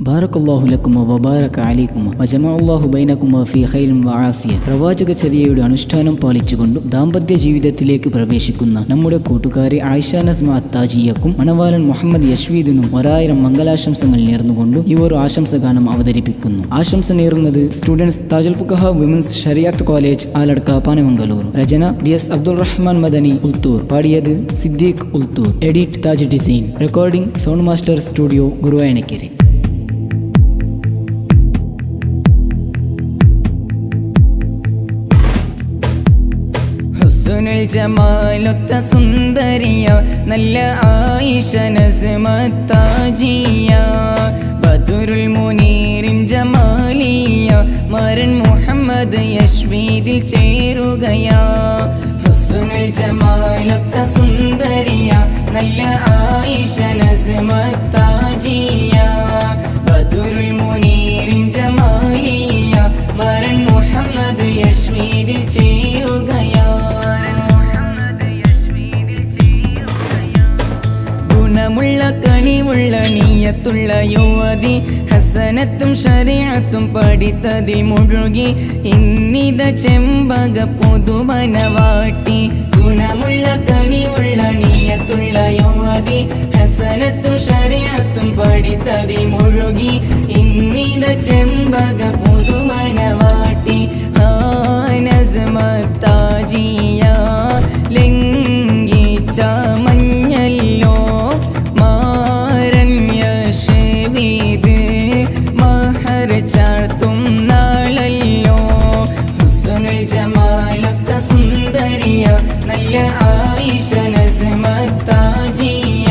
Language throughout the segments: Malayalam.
ബാറക്കല്ലാഹു ലക്കും വബാറക അലൈക്കും വജമഅല്ലാഹു ബൈനക്കും ഫീ ഖൈറിൻ വആഫിയ. പ്രവാചക ചര്യയുടെ അനുഷ്ഠാനം പാലിച്ചുകൊണ്ട് ദാമ്പത്യ ജീവിതത്തിലേക്ക് പ്രവേശിക്കുന്ന നമ്മുടെ കൂട്ടുകാരി ആയിഷ നസ്മ അത്താജിയക്കും മണവാളൻ മുഹമ്മദ് യശ്വീദിനും 1000 മംഗലാശംസകൾ നേർന്നുകൊണ്ട് ഈ ഒരു ആശംസഗാനം അവതരിപ്പിക്കുന്നു. ആശംസ നേരുന്നത് students Tajul Fuqaha women's Shariat college Aladakka Panamangalur. രചന DS അബ്ദുൾ റഹ്മാൻ മദനി ഉൽത്തൂർ. പാടിയത് Siddique Ulthoor. Edit Taj design. Recording sound master studio Guruvayur. ഹുസ്നുൽ ജമാലൊത്ത സുന്ദരിയ നല്ല ആയിഷ നസ്മ താജിയ ബദറുൽ മുനീറിൻ ജമാലിയ മരൻ മുഹമ്മദ് യശ്വീദിൽ ചേരുകയാ. ഹുസ്നുൽ ജമാലൊത്ത സുന്ദരിയ നല്ല ആയിഷ നസ്മ താജിയ ബദറുൽ മുനീറിൻ ജമാലിയ മരൻ മുഹമ്മദ് യശ്വീദിൽ ചേരുകയാ. ഗുണമുള്ള കനിവുള്ള നീയത്തുള്ള യുവതി ഹസനത്തും ശരീഅത്തും പഠിത്തതിൽ മുഴുകി ഇന്നിത ചെമ്പക പുതുമനവാട്ടി. ഗുണമുള്ള കനിവുള്ള നീയത്തുള്ള യുവതി ഹസനത്തും ശരീഅത്തും പഠിത്തതിൽ മുഴുകി ഇന്നിത ചെമ്പക പുതുമനവാട്ടി. നസ്മ താജിയ ലംഘിച്ച മഞ്ഞല്ലോ മാരൻ യശ്വീദ് മഹർ ചാർത്തും നാളല്ലോ. ഹുസ്നുൽ ജമാലൊത്ത സുന്ദരിയ നല്ല ആയിഷ നസ്മ താജിയ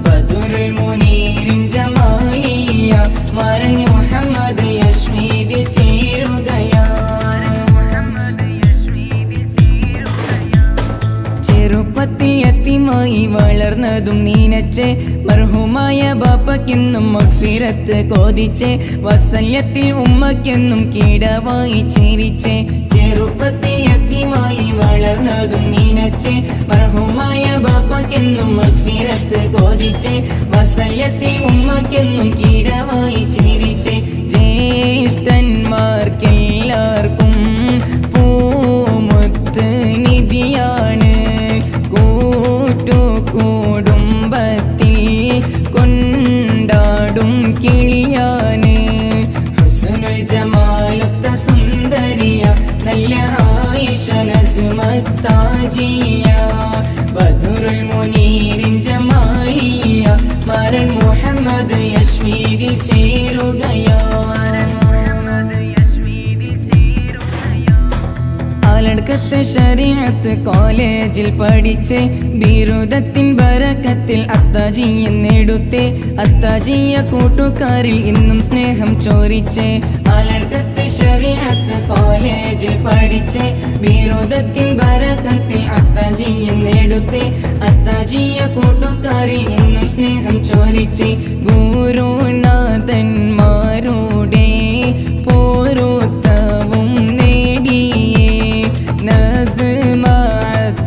ബദറുൽ മുനീറിൻ ജമാലിയ മരൻ മുഹമ്മദ് യശ്വീദിൽ ചേരുകയാ. ചെറുപ്പത്തിൽ യതീമായി വളർന്നതും നീനച്ചേ മർഹൂമായ ബാപ്പയ്ക്കെന്നും മഗ്ഫിറത്ത് കോതിച്ചേ വാത്സല്യത്തിൽ ഉമ്മയ്ക്കെന്നും കീടവായി ചിരിച്ചേ. ചെറുപ്പത്തിൽ യതീമായി വളർന്നതും നീനച്ചേ മർഹൂമായ ബാപ്പയ്ക്കെന്നും മഗ്ഫിറത്ത് കോതിച്ചേ വാത്സല്യത്തിൽ ഉമ്മയ്ക്കെന്നും കീടവായി ചിരിച്ചേ. ജ്യേഷ്ഠന്മാർക്കെല്ലാവർക്കും പൂമുത്ത് നിധിയാണ് കുടുംബത്തിൽ കൊണ്ടാടും കിളിയാന്. ഹുസ്നുൽ ജമാലൊത്ത സുന്ദരിയ നല്ല ആയിഷ നസ്മ താജിയ ബദറുൽ മുനീറിൻ ജമാലിയ മരൻ മുഹമ്മദ് യശ്വീദിൽ ചേരുകയാ. ആലടക്കത്തെ ശരീഅത്ത് കോളേജിൽ പഠിച്ച് ബിരുദത്തിൻ ബറക്കത്തിൽ അത്താജിയ നേടുത്തേ. അത്താജിയ കൂട്ടുകാരിൽ ഇന്നും സ്നേഹം ചോരിച്ചേ. ആലടക്കത്തെ ശരീഅത്ത് കോളേജിൽ പഠിച്ച് ബിരുദത്തിൻ ബറക്കത്തിൽ അത്താജിയ നേടുത്തേ. അത്താജിയ കൂട്ടുകാരിൽ ഇന്നും സ്നേഹം ചോരിച്ചേ. ഗുരുനാഥന്മാരുടെ പോരുത്തവും നേടിയേ നസ്മ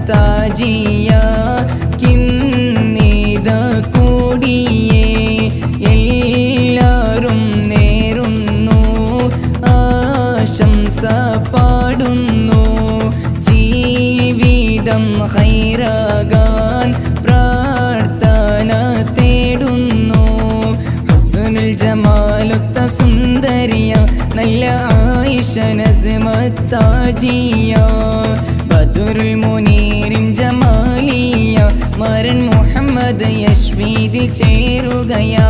താജിയ കിന്നിത കൂടിയേ. എല്ലാരും നേരുന്നു ആശംസ പാടുന്നു ജീവിതം ഖൈറാകാൻ പ്രാർത്ഥന തേടുന്നു. ഹുസ്നുൽ ജമാലൊത്ത സുന്ദരിയ നല്ല ആയിഷ നസ്മ താജിയ ബദറുൽ മുനീറിൻ ജമാലിയ മരൻ മുഹമ്മദ് യശ്വീദിൽ ചേരുകയാ.